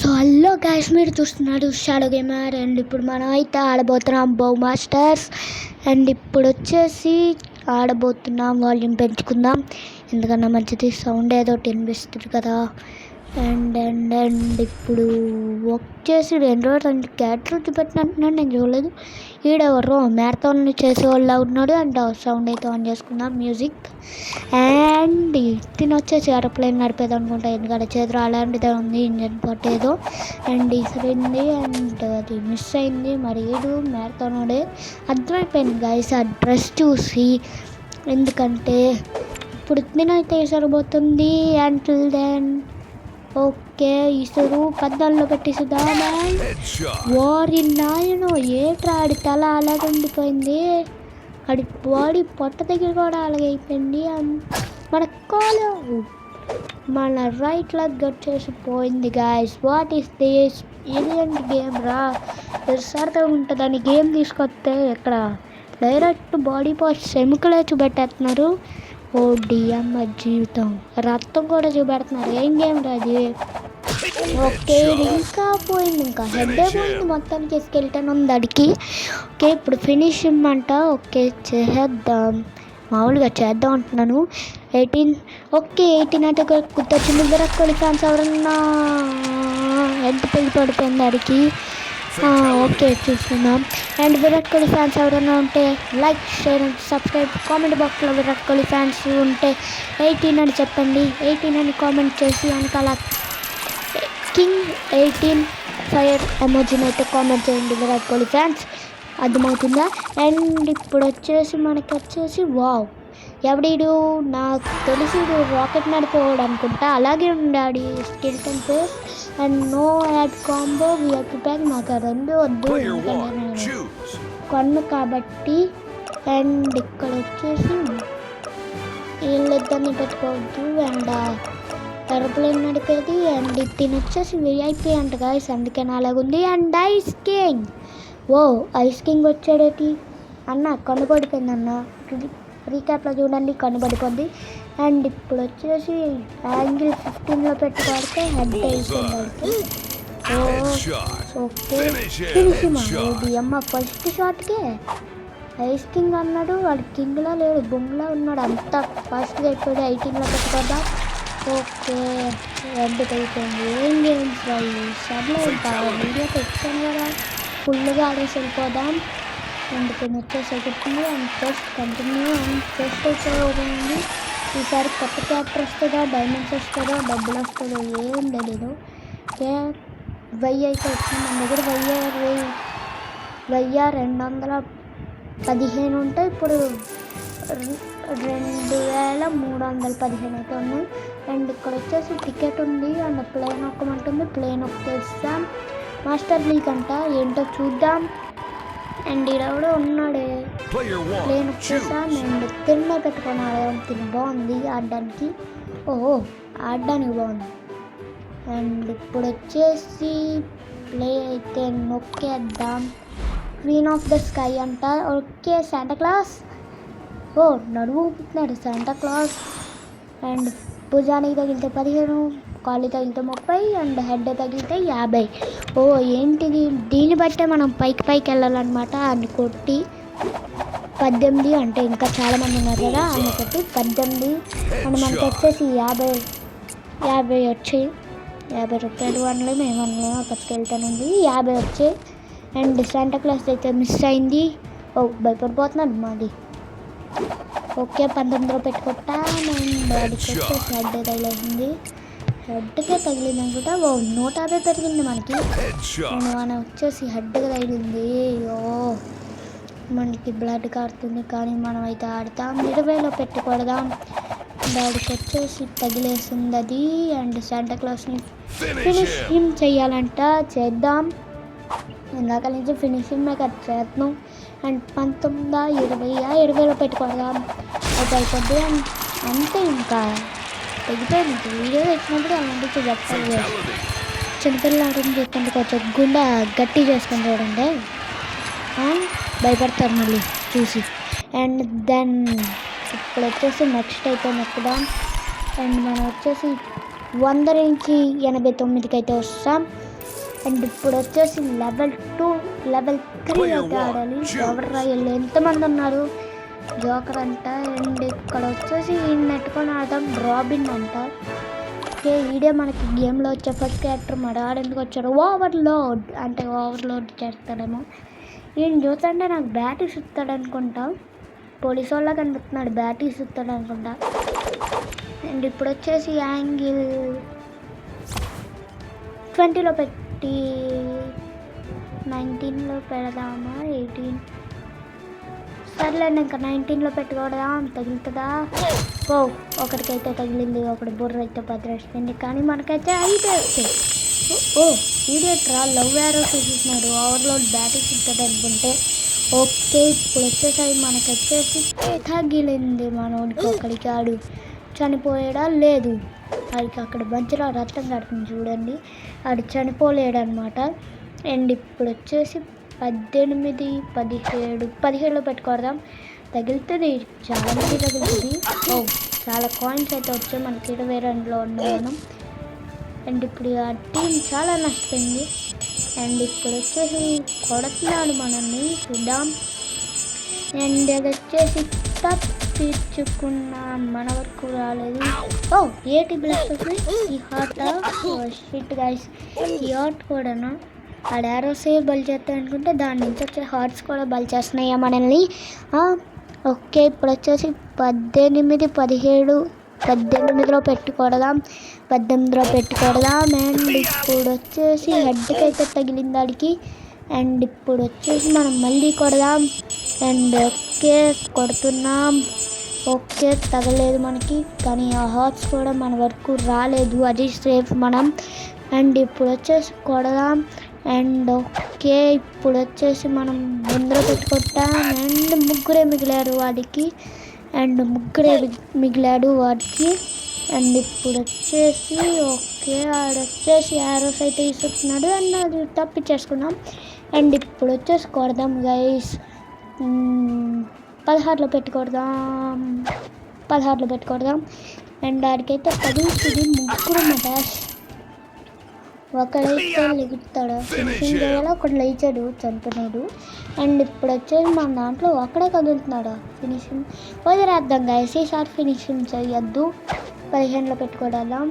So hello guys, మీరు చూస్తున్నారు shadow gamer. And ఇప్పుడు మనం అయితే ఆడబోతున్నాం బౌ మాస్టర్స్. అండ్ ఇప్పుడు వచ్చేసి ఆడబోతున్నాం. వాల్యూమ్ పెంచుకుందాం, ఎందుకన్నా మంచిది సౌండ్ ఏదో వినిపిస్తుంది కదా. అండ్ ఇప్పుడు వచ్చేసి 2 క్యారెక్టర్ చూపెట్టినట్టున్నాడు, నేను చూడలేదు. ఈడెవరో మ్యారథాన్ చేసేవాళ్ళ ఉన్నాడు. అండ్ సౌండ్ అయితే ఆన్ చేసుకుందాం, మ్యూజిక్. అండ్ తిని వచ్చేసి ఏరోప్లేన్ నడిపేది అనుకుంటా, ఎందుకంటే చేతులు అలాంటిదే ఉంది, ఇంజన్ పార్ట్ ఏదో. అండ్ ఇసిరింది అండ్ అది మిస్ అయింది. మరి ఏడు మ్యారథాన్ అర్థమైపోయింది గైస్ ఆ డ్రెస్ చూసి, ఎందుకంటే ఇప్పుడు తినైతే సరిపోతుంది. అంటిల్ దెన్ ఓకే, ఇసురు పద్దాల్లో పెట్టిసుదా. వారి నాయనో ఏట్రా, ఆడి తల అలాగే ఉండిపోయింది, ఆడి బాడీ పొట్ట దగ్గర కూడా అలాగే అయిపోయింది. మన కాలు మన రైట్ లెగ్ వచ్చేసిపోయింది guys. What is this violent game రా, సరదాగా ఉంటుందని గేమ్ తీసుకొస్తే ఇక్కడ డైరెక్ట్ బాడీ పార్ట్స్ ఎముకలే చూపెట్టేస్తున్నారు. ఓ డియమ్మ జీవితం, రక్తం కూడా చూపెడుతున్నారు. ఏం గేమ్ రాది. ఓకే, ఇంకా పోయింది, ఇంకా హెడ్డే పోయింది మొత్తానికి. స్కెల్టన్ ఉంది అడికి. ఓకే, ఇప్పుడు ఫినిష్ ఇమ్మంట. ఓకే చేద్దాం, మామూలుగా చేద్దాం అంటున్నాను. 18 ఓకే 18 అంటే గుర్తొచ్చింది. విరాట్ కోహ్లీ ఫ్యాన్స్ ఎవరన్నా ఎంత పెళ్లి పడిపోయింది అడికి. ఓకే చూస్తున్నాం. అండ్ విరాట్ కోహ్లీ ఫ్యాన్స్ ఎవరైనా ఉంటే like, share and subscribe. Comment బాక్స్లో విరాట్ కోహ్లీ ఫ్యాన్స్ ఉంటే 18 అని చెప్పండి. 18 అని కామెంట్ చేసి వెనకాల కింగ్ 18 ఫైర్ ఎమోజీని అయితే కామెంట్ చేయండి విరాట్ కోహ్లీ ఫ్యాన్స్, అర్థమవుతుందా. అండ్ ఇప్పుడు వచ్చేసి మనకి వచ్చేసి వావ్, ఎవడీడు నాకు తెలిసి రాకెట్ నడిపోవడం అనుకుంటా, అలాగే ఉండాడు skeleton face. And no ad combo VIP pack, నాకు ఆ రెండు వద్దు కొన్ను కాబట్టి. అండ్ ఇక్కడ వచ్చేసి వీళ్ళిద్దరిని పెట్టుకోవద్దు. అండ్ ఏరోప్లేన్ నడిపేది. అండ్ తినొచ్చేసి విఐపి అంట గాయస్, అందుకే అలాగుంది. అండ్ ఐస్ కింగ్, ఓ ఐస్ కింగ్ వచ్చాడేటి అన్న, కనుపడిపోయింది అన్న. రీక్యాప్లో చూడండి, కనుబడిపోద్ది. అండ్ ఇప్పుడు వచ్చేసి యాంగిల్ 15లో పెట్టుకోడితే హెడ్ అయిపోయింది. ఓకే ఫినిష్ అమ్మ, ఫస్ట్ షాట్కే ఐస్ కింగ్ అన్నాడు. వాడు కింగ్లా లేడు, బొంగులా ఉన్నాడు, అంత ఫాస్ట్గా అయిపోయాడు. 18లో పెట్టుకోద్దాం. ఓకే హెడ్ అయిపోయింది. ఏం గేమ్స్ వాళ్ళు సర్లే, ఇంకా వీడియో తెచ్చాను కదా, ఫుల్గా ఆడేసి వెళ్ళిపోదాం. అండ్ కొన్ని వచ్చేసి ఎగుతుంది. And first continue. And first అయితే ఉంది. ఈసారి కొత్త క్యారెక్టర్ వస్తుందా, డైమండ్స్ వస్తుందో, డబ్బులు వస్తుందో ఏం తెలీదు. ఓకే 1000 అయితే వచ్చింది మన దగ్గర. 1215 ఉంటాయి, ఇప్పుడు 2315 అయితే ఉన్నాయి. అండ్ ఇక్కడ వచ్చేసి టికెట్ ఉంది. అండ్ ప్లేన్ ఒక్కమంటుంది, ప్లేన్ ఒక్కేస్తాం. మాస్టర్ లీగ్ అంట, ఏంటో చూద్దాం. అండ్ ఈడెవడో ఉన్నాడే, ప్లేన్ వచ్చేసాం. అండ్ తిన్న పెట్టుకొని ఆడడం, తిని బాగుంది ఆడడానికి. ఓహో ఆడడానికి బాగుంది. అండ్ ఇప్పుడు వచ్చేసి ప్లే అయితే నొక్కేద్దాం. క్వీన్ ఆఫ్ ద స్కై అంట. ఓకే శాంటాక్లాస్, ఓ నడుము ఊపుతున్నాడు శాంటాక్లాస్. అండ్ భుజానికి తగిలితే 15, కాళ్ళు తగిలితే 30, అండ్ హెడ్ తగిలితే 50. ఓ ఏంటిది, దీన్ని బట్టే మనం పైకి వెళ్ళాలన్నమాట. అన్ని కొట్టి 18 అంటే ఇంకా చాలామంది ఉన్నారు కదా, అన్ని కొట్టి 18. అండ్ మనకి వచ్చేసి 50 వచ్చాయి. 50 రూపాయలు అనలేము, ఏమనలేము, ఒక స్కెల్టన్ ఉంది, 50 వచ్చాయి. అండ్ శాంటాక్లాస్ అయితే మిస్ అయింది. ఓ భయపడిపోతున్నాడు మాది. ఓకే 19లో పెట్టుకుంటాం. అండ్ వాడికి వచ్చేసి హెడ్ తగిలింది, హెడ్కే తగిలింది అనుకుంటా. ఓ 150 పెరిగింది మనకి. అండ్ మనం వచ్చేసి హెడ్కి తగిలింది. ఓ మనకి బ్లడ్ కారుతుంది, కానీ మనం అయితే ఆడతాం. 20లో పెట్టుకొడదాం. వాడికి వచ్చేసి తగిలేసింది అది. అండ్ శాంటాక్లాస్ని ఫినిష్ హిమ్ చేయాలంట, చేద్దాం. ఇందాక నుంచి ఫినిషింగ్ మేకర్ చేద్దాం. అండ్ 19, 20లో పెట్టుకోదాం, అది అయిపోద్ది. అంతే, ఇంకా తెగిపోయింది. వీడియో తెచ్చినప్పుడు అలాంటి చెప్పాలి. చిన్నపిల్లలు ఆటం చూసుకుంటే కొంచెం గుండె గట్టి చేసుకొని చూడండి, భయపడతారు మళ్ళీ చూసి. అండ్ దెన్ ఇప్పుడు వచ్చేసి నెక్స్ట్ అయితే నొక్కుదాం. అండ్ మనం వచ్చేసి 100 నుంచి 89కి అయితే వస్తాం. అండ్ ఇప్పుడు వచ్చేసి లెవెల్ 2 లెవెల్ 3 అయితే ఆడాలి. ఎవరు రాయాలి, ఎంతమంది ఉన్నారు? జోకర్ అంట. అండ్ ఇక్కడ వచ్చేసి నెట్టుకొని ఆడదాం. రాబిన్ అంట. ఓకే, ఈడే మనకి గేమ్లో వచ్చే ఫస్ట్ క్యారెక్టర్. మరి ఆడెందుకు వచ్చారు? ఓవర్లోడ్ అంటే ఓవర్లోడ్ చేస్తాడేమో. ఈయన చూస్తుంటే నాకు బ్యాటరీస్ ఇస్తాడు అనుకుంటా. పోలీసు వాళ్ళ కనిపిస్తున్నాడు, బ్యాటరీస్ ఇస్తాడు అనుకుంటా. అండ్ ఇప్పుడు వచ్చేసి యాంగిల్ 20లో పెట్టి 19లో పెడదామా? 18 సర్లేండి, ఇంకా 19లో పెట్టుకోవడం. తగులుతుందా? ఓ, ఒకరికైతే తగిలింది, ఒకటి బుర్ర అయితే భద్రేస్తుంది. కానీ మనకైతే 5 వస్తాయి. ఓ, ఈడియట్రా లవ్ యారో చూపిస్తున్నాడు. ఓవర్లోడ్ బ్యాటరీస్ ఇస్తాడు అనుకుంటే. ఓకే, ఇప్పుడు వచ్చేసరి మనకు వచ్చేసి తగిలింది. మనోడికి ఒకడికి ఆడు చనిపోయాడా? లేదు, ఆడికి అక్కడ మంచిలో రక్తం కడుతుంది చూడండి. ఆడు చనిపోలేడు అనమాట. అండ్ ఇప్పుడు వచ్చేసి 18, 17లో పెట్టుకోదాం. తగులుతుంది, చాలా మంది తగులుతుంది. ఓ, చాలా కాయిన్స్ అయితే వచ్చాయి మనకి 22లో ఉన్నాం. అండ్ ఇప్పుడు ఆ టీం చాలా నష్టపోయింది. అండ్ ఇప్పుడు వచ్చేసి కొడుతున్నాడు మనల్ని, చూద్దాం. అండ్ అది వచ్చేసి తప్పించుకున్నాం, మన వరకు రాలేదు. ఓ, ఏటి బ్లాస్ట్ వస్తుంది. ఈ హార్ట్ షిట్ గైస్, ఈ హార్ట్ కూడాను ఆ డారోసే బలి చేస్తాయి అనుకుంటే దాని నుంచి వచ్చే హార్ట్స్ కూడా బలి చేస్తున్నాయా మనల్ని. ఓకే, ఇప్పుడు వచ్చేసి 18, 18లో పెట్టుకోవడం. 18లో పెట్టుకోవడం. అండ్ ఇప్పుడు వచ్చేసి హెడ్కి అయితే తగిలింది ఆడికి. అండ్ ఇప్పుడు వచ్చేసి మనం మళ్ళీ కొడదాం. అండ్ ఓకే, కొడుతున్నాం. ఓకే, తగలేదు మనకి, కానీ ఆ హార్ట్స్ కూడా మన వరకు రాలేదు, అది సేఫ్ మనం. అండ్ ఇప్పుడు వచ్చేసి కొడదాం. అండ్ ఓకే, ఇప్పుడు వచ్చేసి మనం ముందర పెట్టుకుంటాం. అండ్ ముగ్గురే మిగిలారు వాడికి. అండ్ ఇప్పుడు వచ్చేసి ఓకే, ఆడొచ్చేసి యారోస్ అయితే ఇస్తున్నాడు. అండ్ అది తప్పించేసుకున్నాం. అండ్ ఇప్పుడు వచ్చేసి కొడదాం గైస్. 16లో పెట్టుకోడదాం. అండ్ ఆడికైతే తగిలించింది. ముగ్గురు మటాష్. ఒకడైతే లెగుతాడు, ఫినిషింగ్ చేయాలి. ఒకడు లేచాడు, చంపినాడు. అండ్ ఇప్పుడు వచ్చేసి మన దాంట్లో ఒకడే కదులుతున్నాడు. ఫినిషింగ్ వదిలేద్దాం గైస్, ఈసారి ఫినిషింగ్ చేయొద్దు. 15లో పెట్టుకోవడం.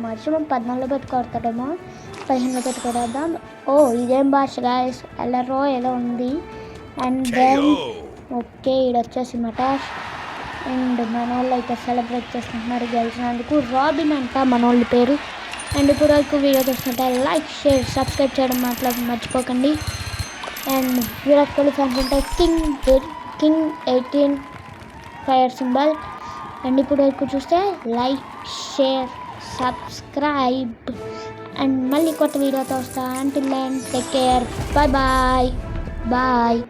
మర్చిపోయి 14లో పెట్టుకోడతాడేమో. 15లో పెట్టుకోవడం. ఓ, ఇదేం భాష గైస్, ఎల్లరో ఏదో ఉంది. అండ్ దెన్ ఓకే, ఇది వచ్చేసి మటాష్. అండ్ మన వాళ్ళు అయితే సెలబ్రేట్ చేసుకుంటున్నారు గెలిచినందుకు. రాబిన్ అంట మనోళ్ళ పేరు. అండ్ ఇప్పుడు వరకు వీడియో చూస్తుంటే లైక్, షేర్, సబ్స్క్రైబ్ చేయడం మర్చిపోకండి. అండ్ విరాట్ కోహ్లీ ఫ్యాన్స్ ఉంటే కింగ్ 18 ఫైర్ సింబల్. అండ్ ఇప్పుడు వరకు చూస్తే లైక్, షేర్, సబ్స్క్రైబ్. అండ్ మళ్ళీ కొత్త వీడియోతో వస్తా. Until then take care, bye.